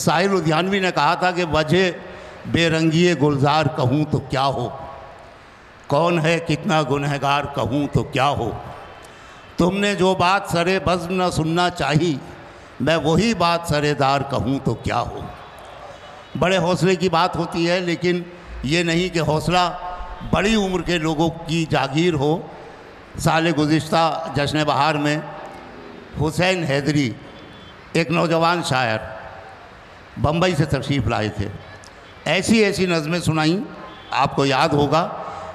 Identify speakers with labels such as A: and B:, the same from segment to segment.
A: साहिर लुधियानवी ने कहा था कि वजह बेरंगी गुलजार कहूँ तो क्या हो, कौन है कितना गुनहगार कहूँ तो क्या हो, तुमने जो बात सरे बज़्म न सुनना चाही, मैं वही बात सरेदार कहूँ तो क्या हो। बड़े हौसले की बात होती है, लेकिन ये नहीं कि हौसला बड़ी उम्र के लोगों की जागीर हो। साल गुज़िश्ता जश्न बहार में हुसैन हैदरी एक नौजवान शायर बम्बई से तशरीफ़ लाए थे। ऐसी ऐसी नज़में सुनाई, आपको याद होगा,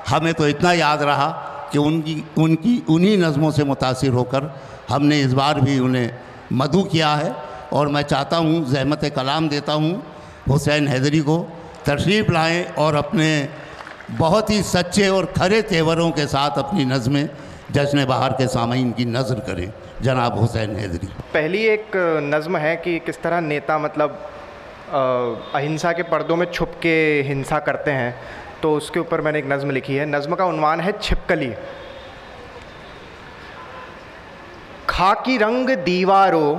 A: हमें तो इतना याद रहा कि उन्हीं नज़मों से मुतासिर होकर हमने इस बार भी उन्हें मदू किया है। और मैं चाहता हूँ, ज़हमत कलाम देता हूँ हुसैन हैदरी को, तशरीफ़ लाएँ और अपने बहुत ही सच्चे और खरे तेवरों के साथ अपनी नज़में जश्न बहार के सामीन की नज़र करें। जनाब हुसैन हैदरी।
B: पहली एक नज़म है कि किस तरह नेता मतलब अहिंसा के पर्दों में छुप के हिंसा करते हैं, तो उसके ऊपर मैंने एक नज़म लिखी है। नज़म का उन्वान है छिपकली। खाकी रंग दीवारों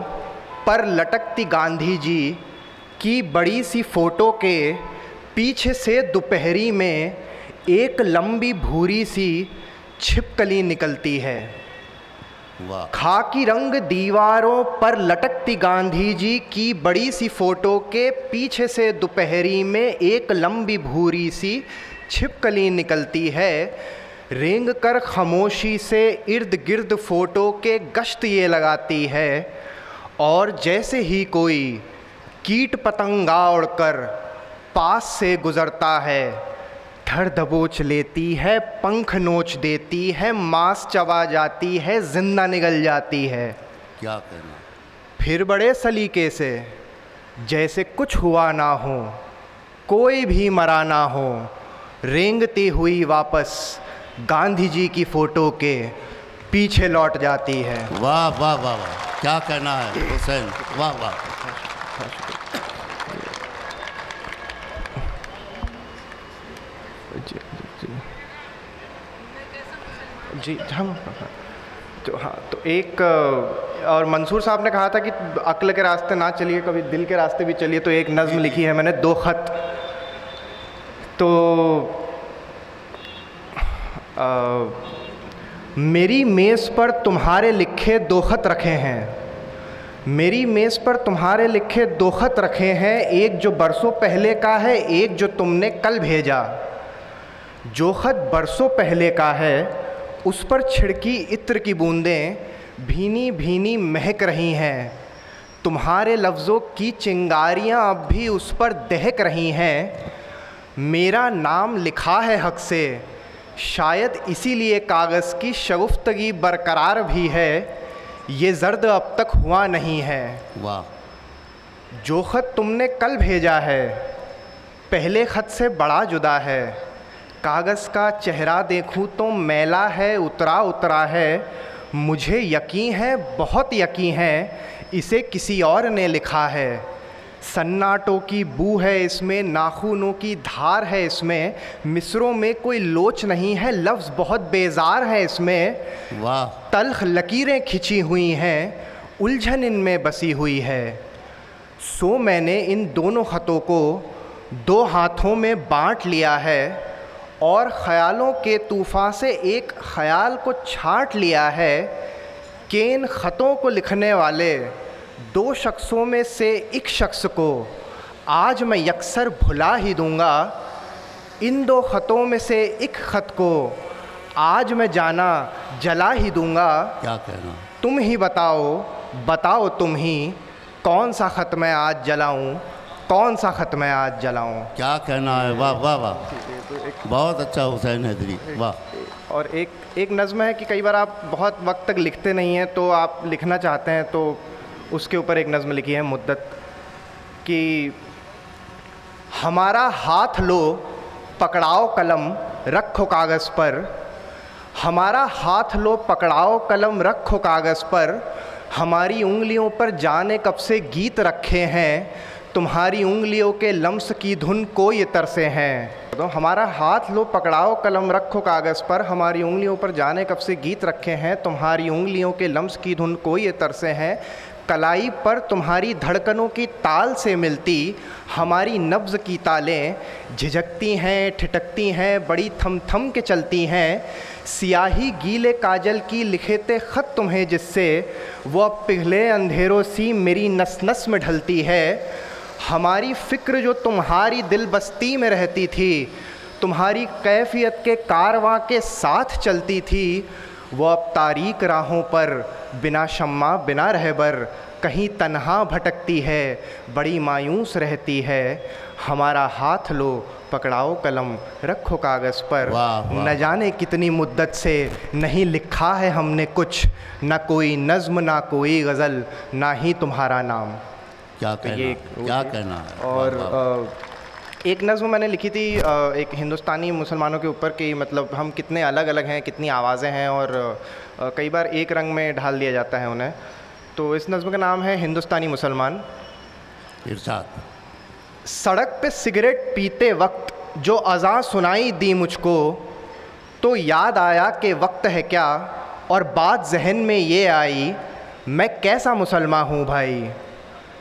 B: पर लटकती गांधी जी की बड़ी सी फ़ोटो के पीछे से दोपहरी में एक लंबी भूरी सी छिपकली निकलती है।
A: वाह।
B: खाकी रंग दीवारों पर लटकती गांधी जी की बड़ी सी फ़ोटो के पीछे से दोपहरी में एक लंबी भूरी सी छिपकली निकलती है। रेंग कर खामोशी से इर्द गिर्द फ़ोटो के गश्त ये लगाती है, और जैसे ही कोई कीट पतंगा उड़कर पास से गुज़रता है, धड़ दबोच लेती है, पंख नोच देती है, मांस चबा जाती है, जिंदा निगल जाती है।
A: क्या कहना।
B: फिर बड़े सलीके से जैसे कुछ हुआ ना हो, कोई भी मरा ना हो, रेंगती हुई वापस गांधी जी की फ़ोटो के पीछे लौट जाती है।
A: वाह वाह वाह वाह, क्या कहना है हुसैन, वाह वाह।
B: जी हम तो हाँ, तो एक और मंसूर साहब ने कहा था कि अक्ल के रास्ते ना चलिए, कभी दिल के रास्ते भी चलिए, तो एक नज़्म लिखी है मैंने, दो ख़त। तो मेरी मेज़ पर तुम्हारे लिखे दो ख़त रखे हैं, मेरी मेज़ पर तुम्हारे लिखे दो ख़त रखे हैं, एक जो बरसों पहले का है, एक जो तुमने कल भेजा। जो ख़त बरसों पहले का है उस पर छिड़की इत्र की बूंदें भीनी भीनी महक रही हैं, तुम्हारे लफ्ज़ों की चिंगारियां अब भी उस पर दहक रही हैं। मेरा नाम लिखा है हक़ से, शायद इसीलिए कागज़ की शगुफ्तगी बरकरार भी है, ये ज़र्द अब तक हुआ नहीं है।
A: वाह।
B: जो ख़त तुमने कल भेजा है पहले ख़त से बड़ा जुदा है, कागज़ का चेहरा देखूं तो मैला है, उतरा उतरा है, मुझे यकीन है, बहुत यकीन है, इसे किसी और ने लिखा है। सन्नाटों की बू है इसमें, नाखूनों की धार है इसमें, मिसरों में कोई लोच नहीं है, लफ्ज़ बहुत बेजार है इसमें।
A: वाह।
B: तल्ख लकीरें खिंची हुई हैं, उलझन इनमें बसी हुई है। सो मैंने इन दोनों ख़तों को दो हाथों में बांट लिया है, और ख़यालों के तूफ़ान से एक ख़याल को छांट लिया है, कि इन ख़तों को लिखने वाले दो शख्सों में से एक शख्स को आज मैं यकसर भुला ही दूँगा। इन दो ख़तों में से एक ख़त को आज मैं जाना जला ही दूँगा।
A: क्या कहना।
B: तुम ही बताओ, बताओ तुम ही, कौन सा ख़त मैं आज जलाऊँ, कौन सा ख़त मैं आज जलाऊँ। क्या
A: कहना है। वाह वाह वाह, बहुत अच्छा हुसैन हैदरी, वाह।
B: और एक नज़्म है कि कई बार आप बहुत वक्त तक लिखते नहीं हैं, तो आप लिखना चाहते हैं, तो उसके ऊपर एक नज़्म लिखी है मुद्दत कि हमारा हाथ लो पकड़ाओ कलम रखो कागज़ पर, हमारा हाथ लो पकड़ाओ कलम रखो कागज़ पर, हमारी उंगलियों पर जाने कब से गीत रखे हैं, तुम्हारी उंगलियों के लम्स की धुन को ये तरसे हैं। तो हमारा हाथ लो पकड़ाओ कलम रखो कागज़ पर, हमारी उंगलियों पर जाने कब से गीत रखे हैं, तुम्हारी उंगलियों के लम्स की धुन को ये तरसे हैं। कलाई पर तुम्हारी धड़कनों की ताल से मिलती हमारी नब्ज़ की तालें झिझकती हैं, ठिठकती हैं, बड़ी थम थम के चलती हैं। सियाही गीले काजल की लिखेते ख़त तुम्हें जिससे वो अब पिघले अंधेरों सी मेरी नस नस में ढलती है। हमारी फ़िक्र जो तुम्हारी दिल बस्ती में रहती थी, तुम्हारी कैफियत के कारवां के साथ चलती थी, वो अब तारीक राहों पर बिना शम्मा बिना रहबर कहीं तन्हा भटकती है, बड़ी मायूस रहती है। हमारा हाथ लो, पकड़ाओ कलम, रखो कागज़ पर। न जाने कितनी मुद्दत से नहीं लिखा है हमने कुछ, ना कोई नज़्म ना कोई गज़ल, ना ही तुम्हारा नाम।
A: क्या कहना है।
B: और एक नज़्म मैंने लिखी थी एक हिंदुस्तानी मुसलमानों के ऊपर कि मतलब हम कितने अलग अलग हैं, कितनी आवाज़ें हैं और कई बार एक रंग में ढाल दिया जाता है उन्हें। तो इस नज़्म का नाम है हिंदुस्तानी मुसलमान।
A: इरशाद।
B: सड़क पे सिगरेट पीते वक्त जो अज़ां सुनाई दी मुझको, तो याद आया कि वक्त है क्या, और बात जहन में ये आई, मैं कैसा मुसलमान हूँ भाई।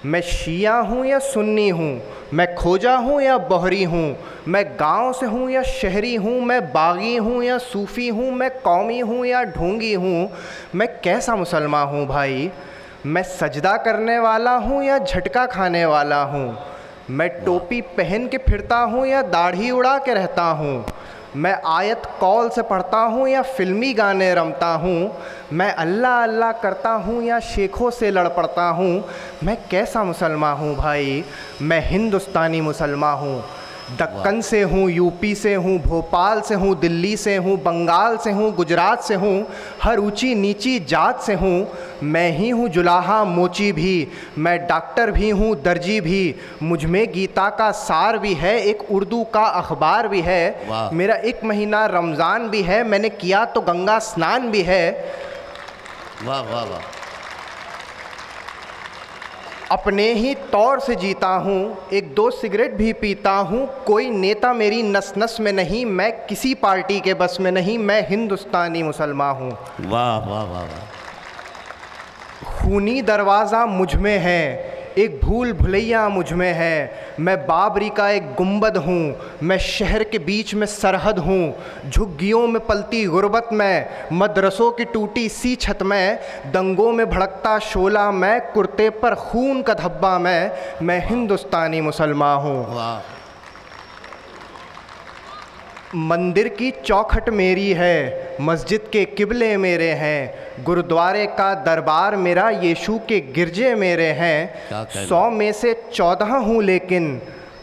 B: मैं शिया हूँ या सुन्नी हूँ, मैं खोजा हूँ या बहरी हूँ, मैं गांव से हूँ या शहरी हूँ, मैं बागी हूँ या सूफ़ी हूँ, मैं कौमी हूँ या ढोंगी हूँ, मैं कैसा मुसलमान हूँ भाई। मैं सजदा करने वाला हूँ या झटका खाने वाला हूँ, मैं टोपी पहन के फिरता हूँ या दाढ़ी उड़ा के रहता हूँ, मैं आयत कौल से पढ़ता हूँ या फिल्मी गाने रमता हूँ, मैं अल्लाह अल्लाह करता हूँ या शेखों से लड़ पड़ता हूँ, मैं कैसा मुसलमान हूँ भाई। मैं हिंदुस्तानी मुसलमान हूँ। दक्कन से हूँ, यूपी से हूँ, भोपाल से हूँ, दिल्ली से हूँ, बंगाल से हूँ, गुजरात से हूँ, हर ऊंची नीची जात से हूँ। मैं ही हूँ जुलाहा मोची भी, मैं डॉक्टर भी हूँ, दर्जी भी, मुझ में गीता का सार भी है, एक उर्दू का अखबार भी है, मेरा एक महीना रमज़ान भी है, मैंने किया तो गंगा स्नान भी है।
A: वाह वाह वाह।
B: अपने ही तौर से जीता हूँ, एक दो सिगरेट भी पीता हूँ, कोई नेता मेरी नस नस में नहीं, मैं किसी पार्टी के बस में नहीं, मैं हिंदुस्तानी मुसलमान हूँ।
A: वाह वाह वाह वाह।
B: खूनी दरवाज़ा मुझ में है, एक भूल भुलैया मुझ में है, मैं बाबरी का एक गुंबद हूँ, मैं शहर के बीच में सरहद हूँ, झुग्गियों में पलती गुर्बत में, मदरसों की टूटी सी छत में, दंगों में भड़कता शोला मैं, कुर्ते पर खून का धब्बा मैं हिंदुस्तानी मुसलमान हूँ। मंदिर की चौखट मेरी है, मस्जिद के किबले मेरे हैं, गुरुद्वारे का दरबार मेरा, यीशु के गिरजे मेरे हैं। 100 में से 14 हूँ लेकिन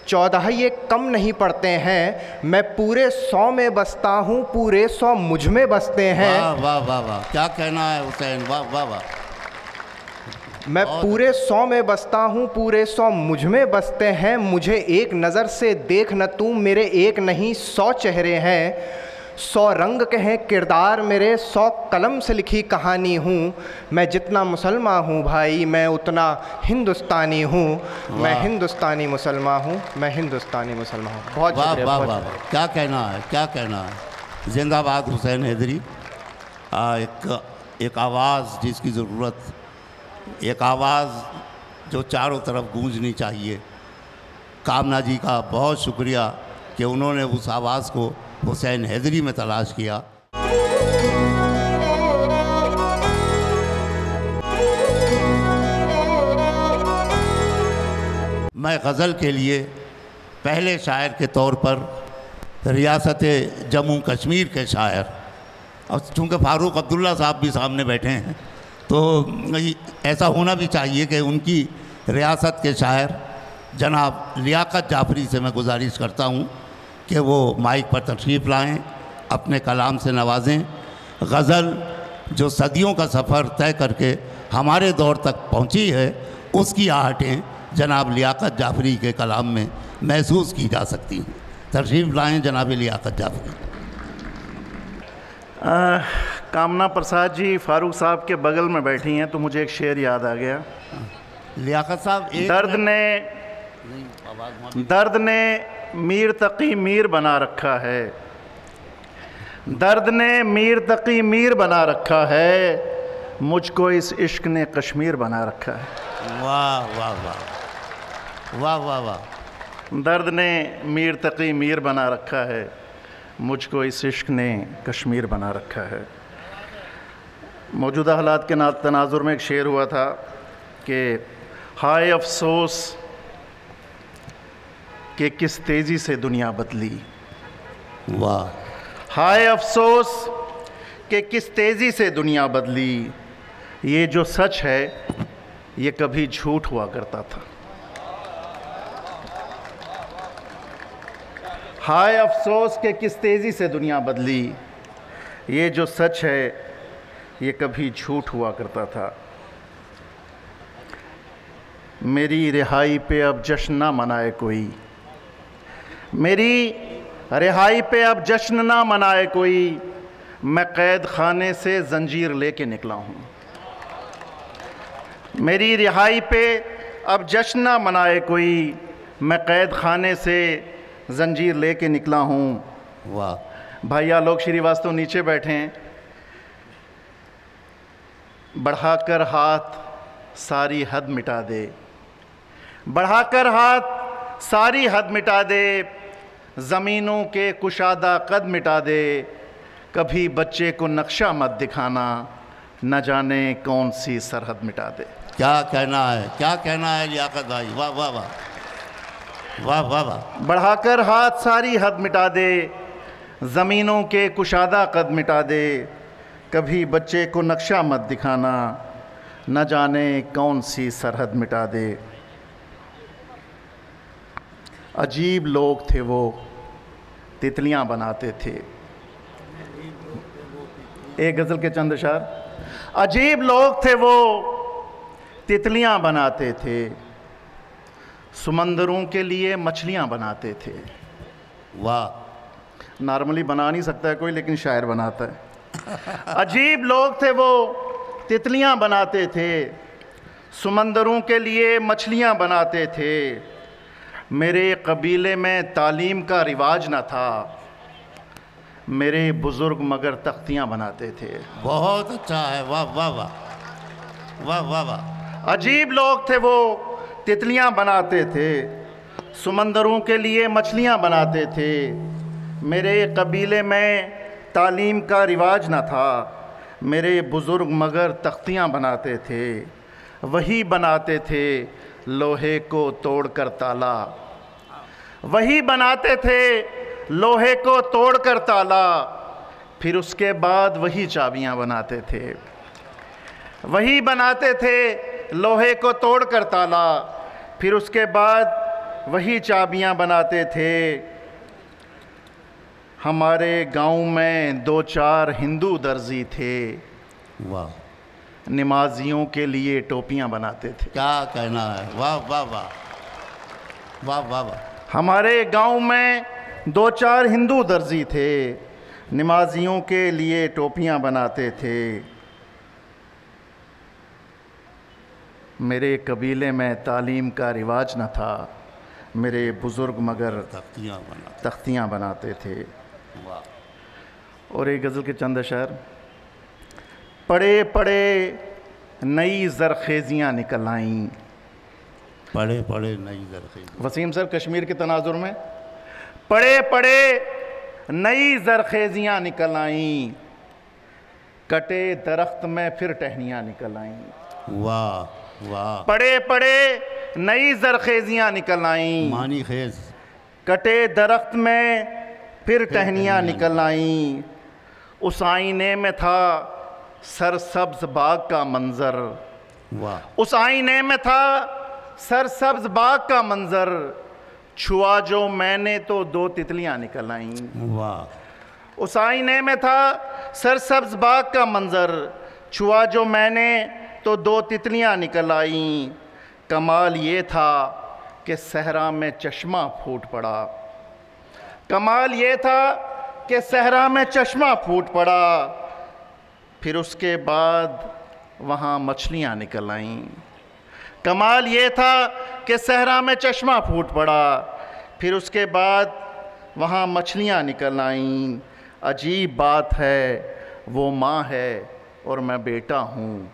B: 14 ये कम नहीं पड़ते हैं, मैं पूरे 100 में बसता हूँ, पूरे 100 मुझ में बसते हैं।
A: वाह वाह वाह वाह, क्या कहना है हुसैन, वाह वाह वाह।
B: मैं पूरे 100 में बसता हूँ, पूरे 100 मुझ में बसते हैं, मुझे एक नज़र से देख न तू, मेरे एक नहीं 100 चेहरे हैं, 100 रंग के हैं किरदार मेरे, 100 कलम से लिखी कहानी हूँ। मैं जितना मुसलमान हूँ भाई, मैं उतना हिंदुस्तानी हूँ। मैं हिंदुस्तानी मुसलमान हूँ, मैं हिंदुस्तानी मुसलमान हूँ। बहुत शुक्रिया।
A: वाह वाह वाह, क्या कहना है, क्या कहना है। जिंदाबाद हुसैन हैदरी। एक आवाज़ जिसकी ज़रूरत, एक आवाज़ जो चारों तरफ गूंजनी चाहिए। कामना जी का बहुत शुक्रिया कि उन्होंने उस आवाज़ को हुसैन हैदरी में तलाश किया। मैं गज़ल के लिए पहले शायर के तौर पर रियासत जम्मू कश्मीर के शायर, और चूँकि फ़ारूक अब्दुल्ला साहब भी सामने बैठे हैं तो ऐसा होना भी चाहिए कि उनकी रियासत के शायर जनाब लियाकत जाफरी से मैं गुजारिश करता हूँ कि वो माइक पर तशरीफ़ लाएँ, अपने कलाम से नवाजें। गज़ल जो सदियों का सफ़र तय करके हमारे दौर तक पहुँची है, उसकी आहटें जनाब लियाकत जाफरी के कलाम में महसूस की जा सकती हैं। तशरीफ़ लाएँ जनाब लियाकत जाफरी।
C: कामना प्रसाद जी फ़ारूक साहब के बगल में बैठी हैं तो मुझे एक शेर याद आ गया।
A: लियाकत साहब,
C: दर्द ने मीर तकी मीर बना रखा है, दर्द ने मीर तकी मीर बना रखा है, मुझको इस इश्क ने कश्मीर बना रखा है।
A: वाह वाह वाह वाह वाह वाह।
C: दर्द ने मीर तकी मीर बना रखा है, मुझको इस इश्क ने कश्मीर बना रखा है। मौजूदा हालात के तनाजुर में एक शेर हुआ था कि हाय अफसोस कि किस तेज़ी से दुनिया बदली।
A: वाह।
C: हाय अफसोस कि किस तेज़ी से दुनिया बदली, ये जो सच है ये कभी झूठ हुआ करता था। हाय अफसोस कि किस तेज़ी से दुनिया बदली, ये जो सच है ये कभी झूठ हुआ करता था। मेरी रिहाई पे अब जश्न ना मनाए कोई, मेरी रिहाई पे अब जश्न ना मनाए कोई, मैं कैद खाने से जंजीर लेके निकला हूँ। मेरी रिहाई पे अब जश्न ना मनाए कोई, मैं कैद खाने से जंजीर लेके निकला हूँ।
A: वाह।
C: भाई आलोक श्रीवास्तव नीचे बैठे हैं। बढ़ाकर हाथ सारी हद मिटा दे, बढ़ाकर हाथ सारी हद मिटा दे, ज़मीनों के कुशादा कद मिटा दे, कभी बच्चे को नक्शा मत दिखाना, न जाने कौन सी सरहद मिटा दे।
A: क्या कहना है, क्या कहना है लियाकत भाई। वाह वाह वाह वाह वाह वाह।
C: बढ़ाकर हाथ सारी हद मिटा दे, ज़मीनों के कुशादा कद मिटा दे, कभी बच्चे को नक्शा मत दिखाना, न जाने कौन सी सरहद मिटा दे। अजीब लोग थे वो, तितलियां बनाते थे। एक गज़ल के चंद अशार। अजीब लोग थे वो, तितलियां बनाते थे, समंदरों के लिए मछलियां बनाते थे।
A: वाह।
C: नॉर्मली बना नहीं सकता है कोई, लेकिन शायर बनाता है। अजीब लोग थे वो, तितलियां बनाते थे, समंदरों के लिए मछलियां बनाते थे। मेरे कबीले में तालीम का रिवाज न था, मेरे बुज़ुर्ग मगर तख्तियां बनाते थे।
A: बहुत अच्छा है। वाह वाह वाह वाह वाह वाह।
C: अजीब लोग थे वो, तितलियां बनाते थे, समंदरों के लिए मछलियां बनाते थे। मेरे कबीले में तालीम का रिवाज न था, मेरे बुज़ुर्ग मगर तख्तियां बनाते थे। वही बनाते थे लोहे को तोड़कर ताला, वही बनाते थे लोहे को तोड़कर ताला, फिर उसके बाद वही चाबियां बनाते थे। वही बनाते थे लोहे को तोड़कर ताला, फिर उसके बाद वही चाबियां बनाते थे। हमारे गांव में 2-4 हिंदू दर्जी थे,
A: वाह।
C: नमाजियों के लिए टोपियां बनाते थे।
A: क्या कहना है। वाह वाह वाह वाह वाह वाह।
C: हमारे गांव में 2-4 हिंदू दर्जी थे, नमाजियों के लिए टोपियां बनाते थे। मेरे कबीले में तालीम का रिवाज न था, मेरे बुज़ुर्ग मगर तख्तियां बनाते थे।
A: वाह।
C: और एक गज़ल के चंद अशार। पड़े पड़े नई ज़रखेज़ियाँ निकल आईं,
A: पड़े पड़े नई ज़रखेज़ियाँ।
C: वसीम सर कश्मीर के तनाजुर में। पड़े पड़े नई ज़रखेज़ियाँ निकल आईं, कटे दरख्त में फिर टहनियाँ निकल आईं।
A: वाह वाह।
C: पड़े पड़े नई ज़रखेज़ियाँ निकल आईं,
A: मानी खेज।
C: कटे दरख्त में फिर टहनियाँ निकल आईं। उस आईने में था सरसब्ज़ बाग का मंज़र,
A: वाह।
C: उस आईने में था सरसब्ज़ बाग का मंज़र, छुआ जो मैंने तो 2 तितलियां निकल आईं।
A: वाह।
C: उस आईने में था सरसब्ज़ बाग का मंज़र, छुआ जो मैंने तो 2 तितलियां निकल आईं। कमाल ये था कि सहरा में चश्मा फूट पड़ा, कमाल ये था कि सहरा में चश्मा फूट पड़ा, फिर उसके बाद वहाँ मछलियाँ निकल आईं। कमाल ये था कि सहरा में चश्मा फूट पड़ा, फिर उसके बाद वहाँ मछलियाँ निकल आईं। अजीब बात है वो माँ है और मैं बेटा हूँ,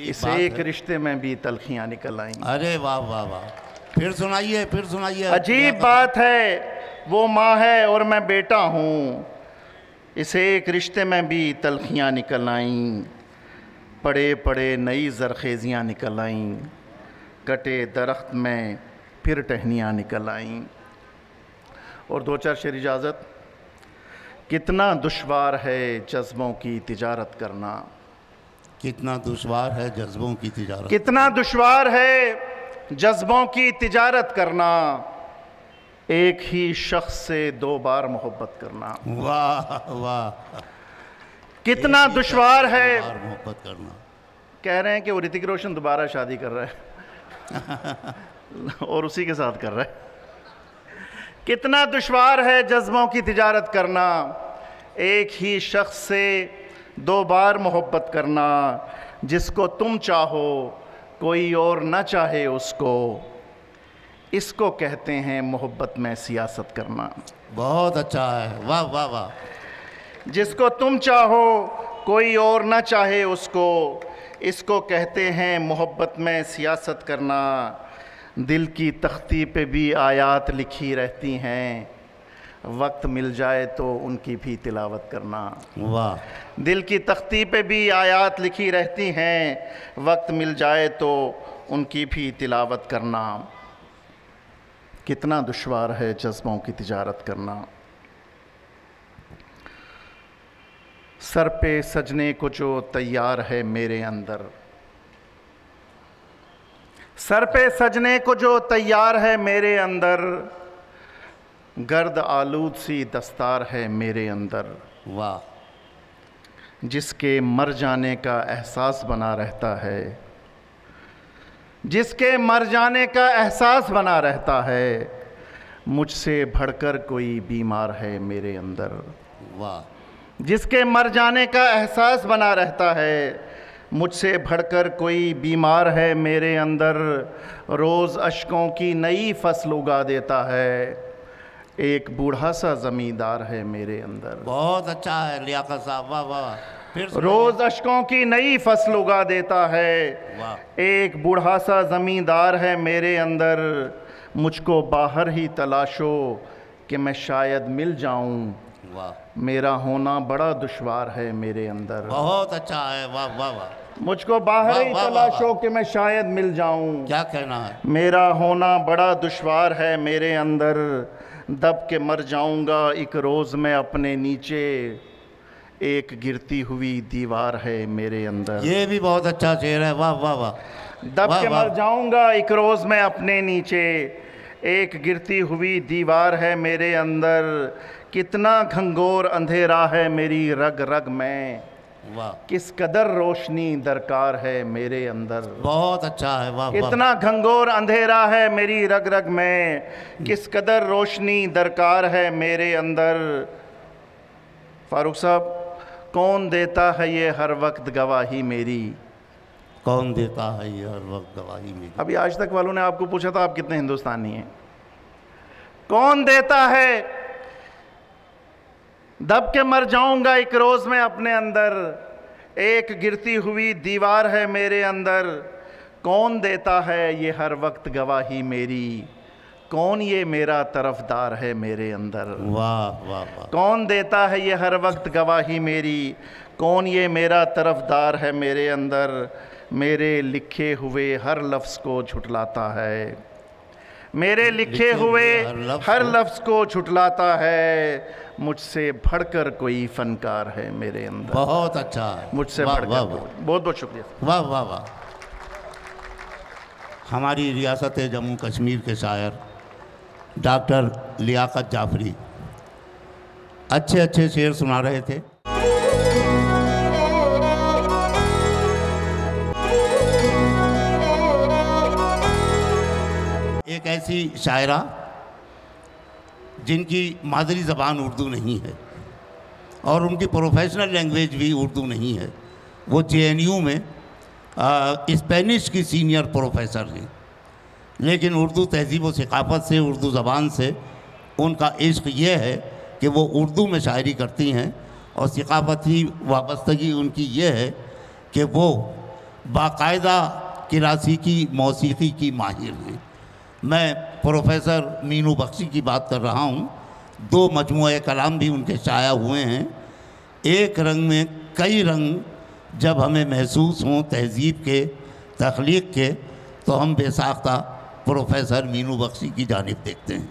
C: इस एक रिश्ते में भी तलखियाँ निकल आईं।
A: अरे वाह वाह वाह, फिर सुनाइए, फिर सुनाइए।
C: अजीब बात है, वो माँ है और मैं बेटा हूँ, इस एक रिश्ते में भी तलखियाँ निकल आईं। पड़े पड़े नई ज़रखेज़ियाँ निकल आईं, कटे दरख्त में फिर टहनियाँ निकल आईं। और दो चार शेर इजाज़त। कितना दुश्वार है जज्बों की तिजारत करना,
A: कितना दुश्वार है जज्बों की तिजारत,
C: कितना दुश्वार है जज्बों की तिजारत करना, एक ही शख्स से 2 बार मोहब्बत करना।
A: वाह वाह,
C: कितना दुश्वार है।
A: मोहब्बत करना।
C: कह रहे हैं कि वो ऋतिक रोशन दोबारा शादी कर रहा है और उसी के साथ कर रहा है। कितना दुश्वार है जज्बों की तिजारत करना, एक ही शख्स से 2 बार मोहब्बत करना, जिसको तुम चाहो कोई और ना चाहे उसको, इसको कहते हैं मोहब्बत में सियासत करना।
A: बहुत अच्छा है, वाह वाह वाह।
C: जिसको तुम चाहो कोई और ना चाहे उसको, इसको कहते हैं मोहब्बत में सियासत करना। दिल की तख्ती पे भी आयात लिखी रहती हैं, वक्त मिल जाए तो उनकी भी तिलावत करना।
A: वाह।
C: दिल की तख्ती पे भी आयात लिखी रहती हैं, वक्त मिल जाए तो उनकी भी तिलावत करना। कितना दुश्वार है जज्बों की तिजारत करना। सर पे सजने को जो तैयार है मेरे अंदर, सर पे सजने को जो तैयार है मेरे अंदर, गर्द आलूद सी दस्तार है मेरे अंदर।
A: वाह।
C: जिसके मर जाने का एहसास बना रहता है, जिसके मर जाने का एहसास बना रहता है, मुझसे बढ़कर कोई बीमार है मेरे अंदर।
A: वाह।
C: जिसके मर जाने का एहसास बना रहता है, मुझसे बढ़कर कोई बीमार है मेरे अंदर। रोज़ अश्कों की नई फसल उगा देता है, एक बूढ़ा सा ज़मींदार है मेरे अंदर।
A: बहुत अच्छा है लियाकत साहब, वाह वाह। फिर
C: रोज़ अश्कों की नई फसल उगा देता है,
A: वाह।
C: एक बूढ़ा सा ज़मींदार है मेरे अंदर। मुझको बाहर ही तलाशो कि मैं शायद मिल जाऊं,
A: वाह।
C: मेरा होना बड़ा दुश्वार है मेरे अंदर।
A: बहुत अच्छा है, वाह वाह वाह।
C: मुझको बाहर ही
A: वाह, वाह,
C: तलाशो
A: वाह।
C: कि मैं शायद मिल जाऊं,
A: क्या कहना है।
C: मेरा होना बड़ा दुश्वार है मेरे अंदर। दब के मर जाऊंगा एक रोज़ मैं अपने नीचे, एक गिरती हुई दीवार है मेरे अंदर।
A: ये भी बहुत अच्छा शेर है, वाह वाह वाह।
C: दब
A: वाह,
C: के
A: वाह।
C: मर जाऊंगा एक रोज़ मैं अपने नीचे, एक गिरती हुई दीवार है मेरे अंदर। कितना घंघोर अंधेरा है मेरी रग रग में,
A: वाह।
C: किस कदर रोशनी दरकार है मेरे अंदर।
A: बहुत अच्छा है, वाह वाह।
C: कितना घंघोर अंधेरा है मेरी रग रग में, किस कदर रोशनी दरकार है मेरे अंदर। फारूक साहब, कौन देता है ये हर वक्त गवाही मेरी,
A: कौन देता है ये हर वक्त गवाही मेरी।
C: अभी आज तक वालों ने आपको पूछा था आप कितने हिंदुस्तानी हैं। कौन देता है, दब के मर जाऊंगा एक रोज़ में अपने अंदर, एक गिरती हुई दीवार है मेरे अंदर। कौन देता है ये हर वक्त गवाही मेरी, कौन ये मेरा तरफदार है मेरे अंदर।
A: वाह वाह वाह।
C: कौन देता है ये हर वक्त गवाही मेरी, कौन ये मेरा तरफदार है मेरे अंदर। मेरे लिखे हुए हर लफ्ज़ को झुठलाता है, मेरे लिखे हुए हर लफ्ज़ को झुठलाता है। मुझसे बढ़कर कोई फनकार है मेरे अंदर।
A: बहुत अच्छा है,
C: मुझसे
A: वाह,
C: बढ़कर।
A: वाह, वाह।
C: बहुत बहुत शुक्रिया।
A: वाह वाह वाह। हमारी रियासत जम्मू कश्मीर के शायर डॉक्टर लियाकत जाफरी अच्छे अच्छे शेर सुना रहे थे। एक ऐसी शायरा जिनकी मादरी ज़बान उर्दू नहीं है और उनकी प्रोफेशनल लैंग्वेज भी उर्दू नहीं है, वो JNU में स्पेनिश की सीनियर प्रोफेसर हैं, लेकिन उर्दू तहज़ीब व सक़ाफ़त से, उर्दू ज़बान से उनका इश्क ये है कि वो उर्दू में शायरी करती हैं और सकाफ़ती वाबस्तगी उनकी ये है कि वो बाकायदा क्लासिकी मौसीक़ी की माहिर हैं। मैं प्रोफेसर मीनू बख्शी की बात कर रहा हूँ। 2 मजमूए कलाम भी उनके शाया हुए हैं। एक रंग में कई रंग जब हमें महसूस हों तहज़ीब के, तख्लीक़ के, तो हम बेसाख्ता प्रोफेसर मीनू बख्शी की जानिब देखते हैं।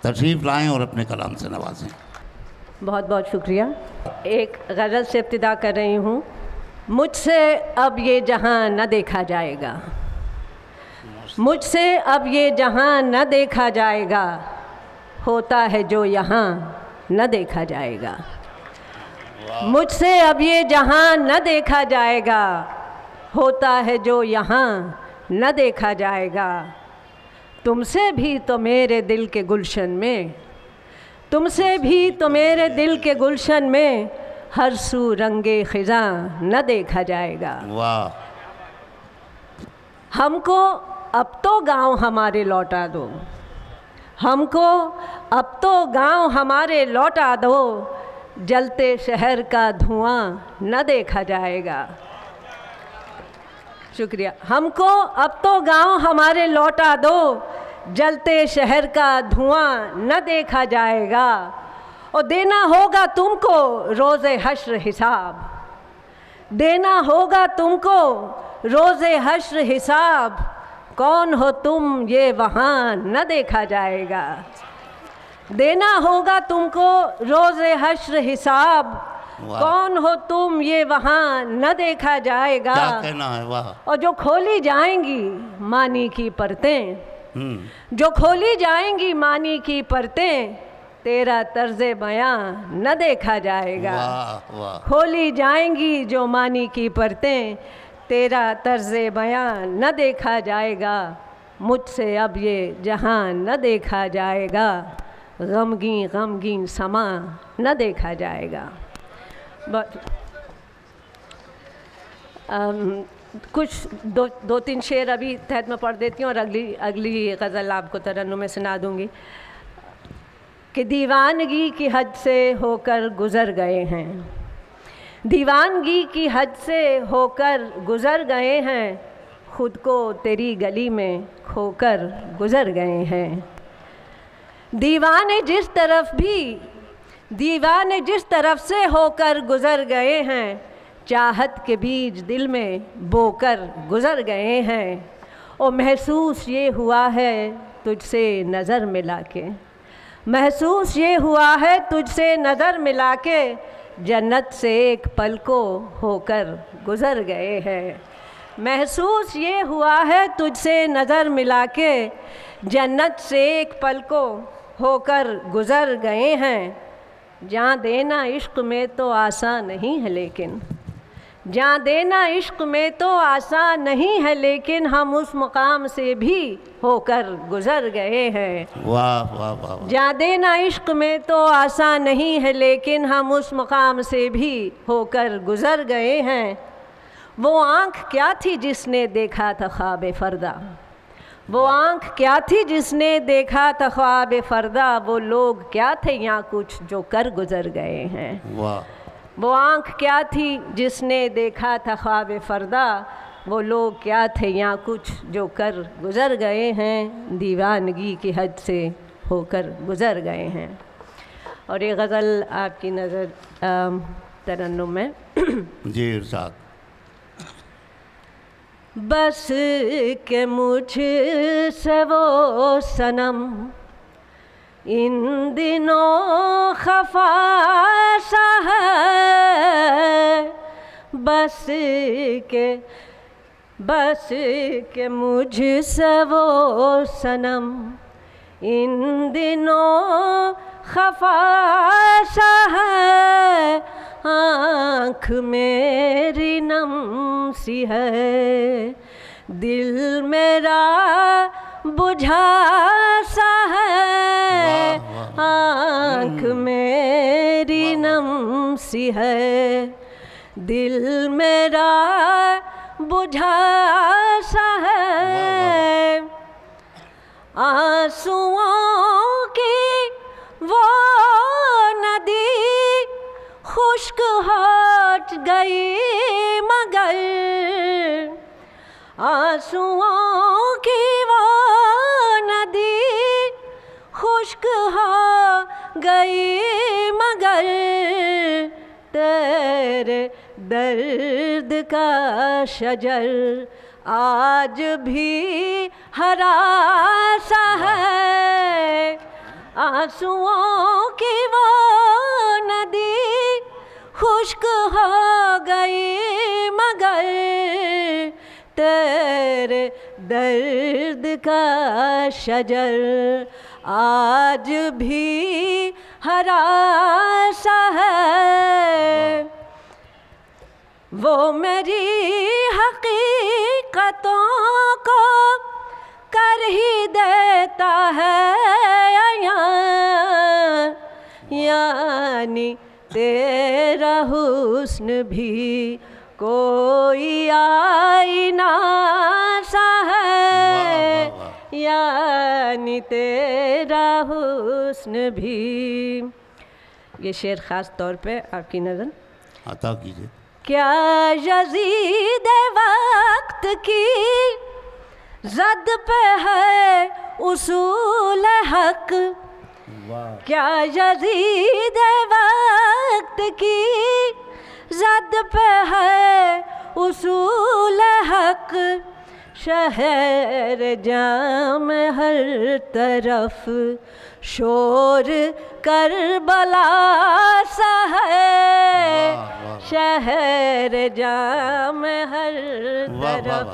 A: तशरीफ़ लाएँ और अपने कलाम से नवाजें।
D: बहुत बहुत शुक्रिया। एक गज़ल से इब्तिदा कर रही हूँ। मुझसे अब ये जहां न देखा जाएगा, मुझसे अब ये जहां न देखा जाएगा, होता है जो यहाँ न देखा जाएगा। मुझसे अब ये जहां न देखा जाएगा, होता है जो यहाँ न देखा जाएगा। तुमसे भी तो मेरे दिल के गुलशन में, तुमसे भी तो मेरे दिल के गुलशन में, हर सू रंगे ख़िज़ां न देखा जाएगा।
A: वाह।
D: हमको अब तो गांव हमारे लौटा दो, हमको अब तो गांव हमारे लौटा दो, जलते शहर का धुआं न देखा जाएगा। शुक्रिया। हमको अब तो गांव हमारे लौटा दो, जलते शहर का धुआं न देखा जाएगा। और देना होगा तुमको रोज़े हश्र हिसाब, देना होगा तुमको रोज़े हश्र हिसाब, कौन हो तुम ये वहाँ न देखा जाएगा। देना होगा तुमको रोज़े हश्र हिसाब, कौन हो तुम ये वहाँ न देखा जाएगा।
A: क्या कहना है। वाह।
D: और जो खोली जाएंगी मानी की परतें, जो खोली जाएंगी मानी की परतें, तेरा तर्ज़े बयां न देखा जाएगा।
A: वाह वाह।
D: खोली जाएंगी जो मानी की परतें, तेरा तर्ज़े बयां न देखा जाएगा। मुझसे अब ये जहां न देखा जाएगा, गमगीन गमगीन समा न देखा जाएगा। कुछ दो तीन शेर अभी तहत में पढ़ देती हूँ और अगली गज़ल आपको तरन्नुम में सुना दूँगी। कि दीवानगी की हद से होकर गुज़र गए हैं, दीवानगी की हद से होकर गुज़र गए हैं, ख़ुद को तेरी गली में खोकर गुज़र गए हैं। दीवाने जिस तरफ से होकर गुज़र गए हैं, चाहत के बीज दिल में बोकर गुज़र गए हैं। और महसूस ये हुआ है तुझसे नज़र मिला के, महसूस ये हुआ है तुझसे नज़र मिला के, जन्नत से एक पल को होकर गुज़र गए हैं। महसूस ये हुआ है तुझसे नज़र मिला के, जन्नत से एक पल को होकर गुज़र गए हैं। जान देना इश्क में तो आसान नहीं है, लेकिन जान देना इश्क में तो आसान नहीं है, लेकिन हम उस मुकाम से भी होकर गुज़र गए हैं।
A: वाह वाह वाह।
D: जान देना इश्क में तो आसान नहीं है, लेकिन हम उस मुकाम से भी होकर गुज़र गए हैं। वो आँख क्या थी जिसने देखा था ख्वाब फ़रदा, वो आँख क्या थी जिसने देखा था ख्वाब फ़रदा, वो लोग क्या थे यहाँ कुछ जो कर गुज़र गए हैं।
A: वाह।
D: वो आँख क्या थी जिसने देखा था ख्वाब फ़रदा, वो लोग क्या थे यहाँ कुछ जो कर गुज़र गए हैं। दीवानगी की हद से होकर गुज़र गए हैं। और ये गज़ल आपकी नज़र तरन्नुम में
A: जी इरशाद।
D: बस के मुझसे वो सनम इन दिनों खफा सा है, बस के मुझसे वो सनम इन दिनों खफा सा है, आँख मेरी नम सी है, दिल मेरा बुझा सा है, आँख मेरी नम सी है, दिल मेरा बुझा सा है। आंसुओं की वो नदी खुश्क हट गई मगर आंसुओं की वो नदी खुश्क हो गई मगर तेरे दर्द का शजर आज भी हरा सा है। आंसुओं की वो नदी खुश्क हो गई मगर तेरे दर्द का शजर आज भी हरा सा है। वो मेरी हकीकतों को कर ही देता है यानी तेरा हुस्न भी कोई आईना सा है। यानी तेरा हुस्न भी। ये शेर ख़ास तौर पे आपकी नज़र
A: अता कीजिए।
D: क्या यज़ीद वक्त की ज़द पे है उसूल हक। क्या यज़ीद वक्त की ज़द पे है उसूल हक। शहर जाम हर तरफ शोर करबला सा है। शहर जाम हर तरफ।